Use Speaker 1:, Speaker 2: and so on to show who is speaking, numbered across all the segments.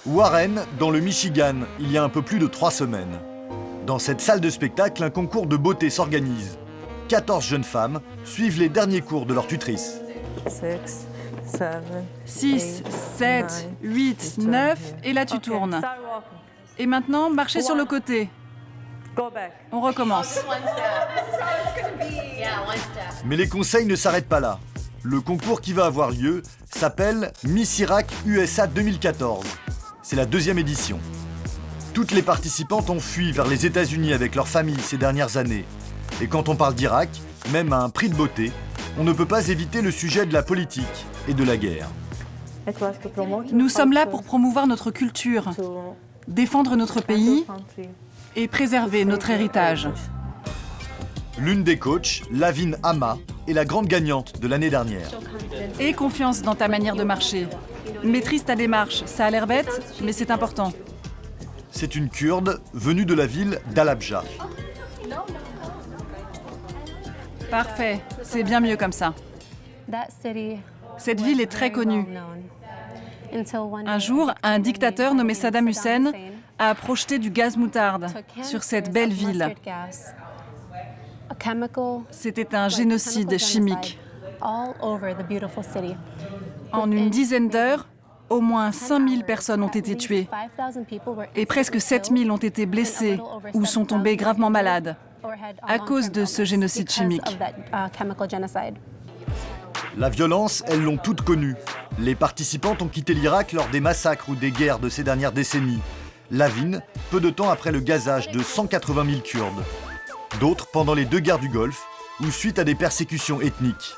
Speaker 1: Warren, dans le Michigan, il y a un peu plus de 3 semaines. Dans cette salle de spectacle, un concours de beauté s'organise. 14 jeunes femmes suivent les derniers cours de leur tutrice.
Speaker 2: 6, 7, 8, 9, et là tu tournes. Et maintenant, marchez sur le côté. On recommence.
Speaker 1: Mais les conseils ne s'arrêtent pas là. Le concours qui va avoir lieu s'appelle Miss Irak USA 2014. C'est la 2e édition. Toutes les participantes ont fui vers les États-Unis avec leur famille ces dernières années. Et quand on parle d'Irak, même à un prix de beauté, on ne peut pas éviter le sujet de la politique et de la guerre.
Speaker 2: Nous sommes là pour promouvoir notre culture, défendre notre pays et préserver notre héritage.
Speaker 1: L'une des coachs, Lavin Hama, est la grande gagnante de l'année dernière.
Speaker 2: Aie confiance dans ta manière de marcher. Maîtrise ta démarche. Ça a l'air bête, mais c'est important.
Speaker 1: C'est une Kurde venue de la ville d'Halabja.
Speaker 2: Parfait, c'est bien mieux comme ça. Cette ville est très connue. Un jour, un dictateur nommé Saddam Hussein a projeté du gaz moutarde sur cette belle ville. C'était un génocide chimique. En une dizaine d'heures, au moins 5000 personnes ont été tuées et presque 7000 ont été blessées ou sont tombées gravement malades à cause de ce génocide chimique.
Speaker 1: La violence, elles l'ont toutes connue. Les participantes ont quitté l'Irak lors des massacres ou des guerres de ces dernières décennies. Lavin, peu de temps après le gazage de 180 000 Kurdes. D'autres pendant les 2 guerres du Golfe ou suite à des persécutions ethniques.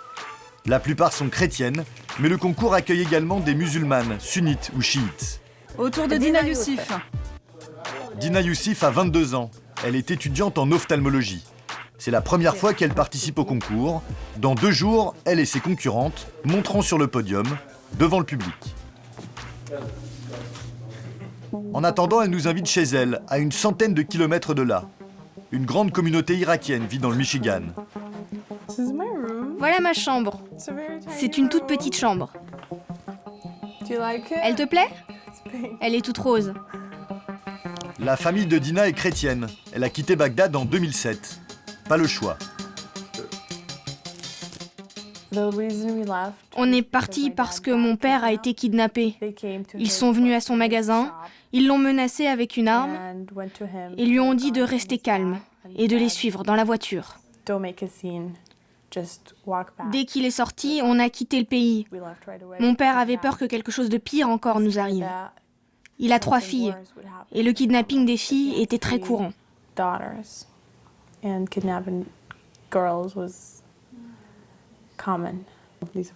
Speaker 1: La plupart sont chrétiennes, mais le concours accueille également des musulmanes, sunnites ou chiites.
Speaker 2: Autour de Dina Youssif.
Speaker 1: Dina Youssif a 22 ans. Elle est étudiante en ophtalmologie. C'est la première fois qu'elle participe au concours. Dans 2 jours, elle et ses concurrentes monteront sur le podium, devant le public. En attendant, elle nous invite chez elle, à une centaine de kilomètres de là. Une grande communauté irakienne vit dans le Michigan.
Speaker 3: Voilà ma chambre. C'est une toute petite chambre. Elle te plaît? Elle est toute rose.
Speaker 1: La famille de Dina est chrétienne. Elle a quitté Bagdad en 2007. Pas le choix.
Speaker 3: On est parti parce que mon père a été kidnappé. Ils sont venus à son magasin, ils l'ont menacé avec une arme et lui ont dit de rester calme et de les suivre dans la voiture. Dès qu'il est sorti, on a quitté le pays. Mon père avait peur que quelque chose de pire encore nous arrive. Il a 3 filles et le kidnapping des filles était très courant.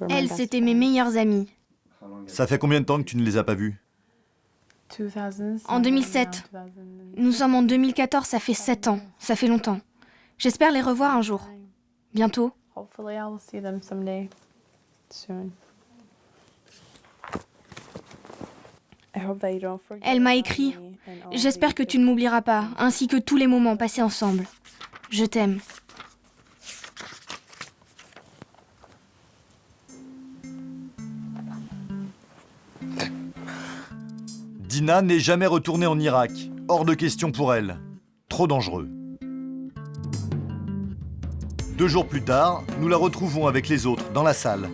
Speaker 3: Elles, c'était mes meilleures amies.
Speaker 1: Ça fait combien de temps que tu ne les as pas vues?
Speaker 3: En 2007. Nous sommes en 2014, ça fait 7 ans. Ça fait longtemps. J'espère les revoir un jour. Bientôt. Elle m'a écrit « J'espère que tu ne m'oublieras pas, ainsi que tous les moments passés ensemble. Je t'aime. »
Speaker 1: Dina n'est jamais retournée en Irak. Hors de question pour elle. Trop dangereux. 2 jours plus tard, nous la retrouvons avec les autres dans la salle.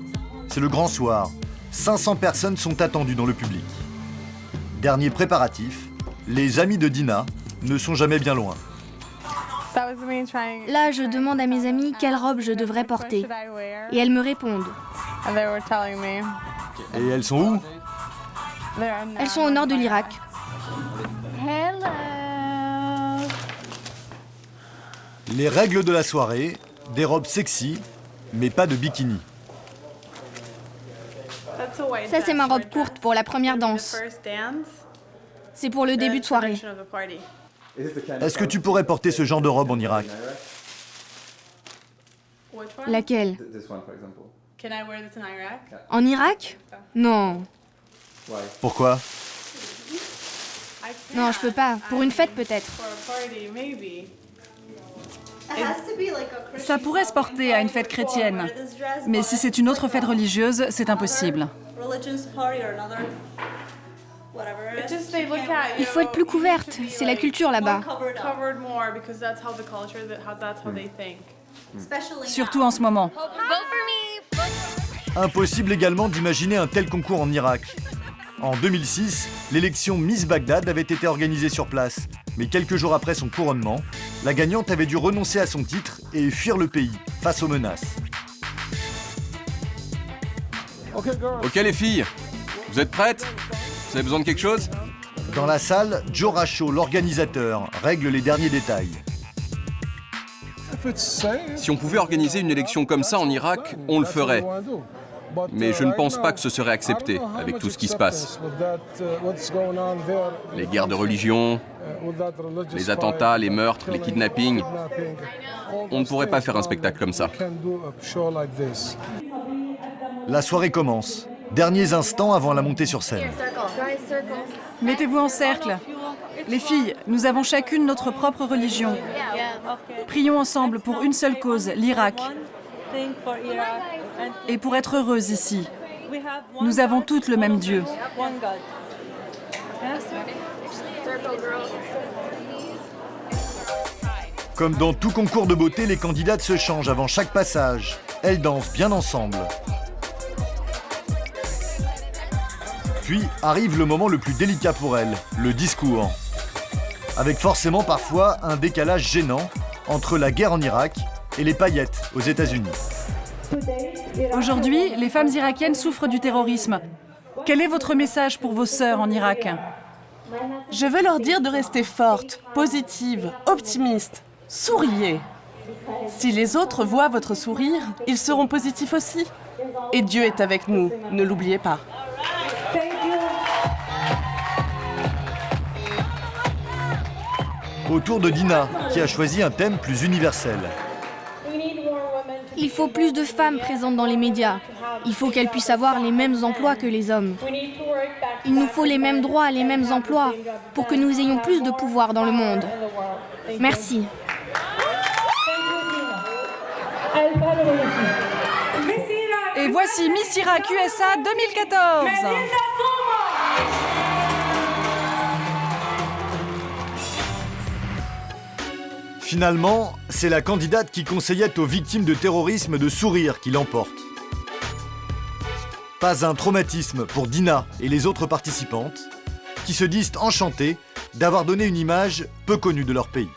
Speaker 1: C'est le grand soir. 500 personnes sont attendues dans le public. Dernier préparatif, les amis de Dina ne sont jamais bien loin.
Speaker 3: Là, je demande à mes amis quelle robe je devrais porter. Et elles me répondent.
Speaker 1: Et elles sont où?
Speaker 3: Elles sont au nord de l'Irak.
Speaker 1: Les règles de la soirée, des robes sexy, mais pas de bikini.
Speaker 3: Ça, c'est ma robe courte pour la première danse. C'est pour le début de soirée.
Speaker 1: Est-ce que tu pourrais porter ce genre de robe en Irak?
Speaker 3: Laquelle? En Irak? Non.
Speaker 1: Pourquoi?
Speaker 3: Non, je peux pas. Pour une fête, peut-être.
Speaker 2: Ça pourrait se porter à une fête chrétienne, mais si c'est une autre fête religieuse, c'est impossible.
Speaker 3: Il faut être plus couverte, c'est la culture là-bas.
Speaker 2: Surtout en ce moment.
Speaker 1: Impossible également d'imaginer un tel concours en Irak. En 2006, l'élection Miss Bagdad avait été organisée sur place. Mais quelques jours après son couronnement, la gagnante avait dû renoncer à son titre et fuir le pays face aux menaces.
Speaker 4: Ok les filles, vous êtes prêtes? Vous avez besoin de quelque chose?
Speaker 1: Dans la salle, Joe Rachaud, l'organisateur, règle les derniers détails.
Speaker 4: Si on pouvait organiser une élection comme ça en Irak, on le ferait. Mais je ne pense pas que ce serait accepté avec tout ce qui se passe. Les guerres de religion, les attentats, les meurtres, les kidnappings. On ne pourrait pas faire un spectacle comme ça.
Speaker 1: La soirée commence. Derniers instants avant la montée sur scène.
Speaker 2: Mettez-vous en cercle. Les filles, nous avons chacune notre propre religion. Prions ensemble pour une seule cause, l'Irak. Et pour être heureuses ici. Nous avons toutes le même Dieu.
Speaker 1: Comme dans tout concours de beauté, les candidates se changent avant chaque passage. Elles dansent bien ensemble. Puis arrive le moment le plus délicat pour elles, le discours. Avec forcément parfois un décalage gênant entre la guerre en Irak et les paillettes aux États-Unis.
Speaker 2: Aujourd'hui, les femmes irakiennes souffrent du terrorisme. Quel est votre message pour vos sœurs en Irak?
Speaker 5: Je veux leur dire de rester fortes, positives, optimistes. Souriez. Si les autres voient votre sourire, ils seront positifs aussi. Et Dieu est avec nous, ne l'oubliez pas.
Speaker 1: Au tour de Dina, qui a choisi un thème plus universel.
Speaker 3: Il faut plus de femmes présentes dans les médias. Il faut qu'elles puissent avoir les mêmes emplois que les hommes. Il nous faut les mêmes droits, les mêmes emplois, pour que nous ayons plus de pouvoir dans le monde. Merci.
Speaker 2: Et voici Miss Irak USA 2014.
Speaker 1: Finalement, c'est la candidate qui conseillait aux victimes de terrorisme de sourire qui l'emporte. Pas un traumatisme pour Dina et les autres participantes, qui se disent enchantées d'avoir donné une image peu connue de leur pays.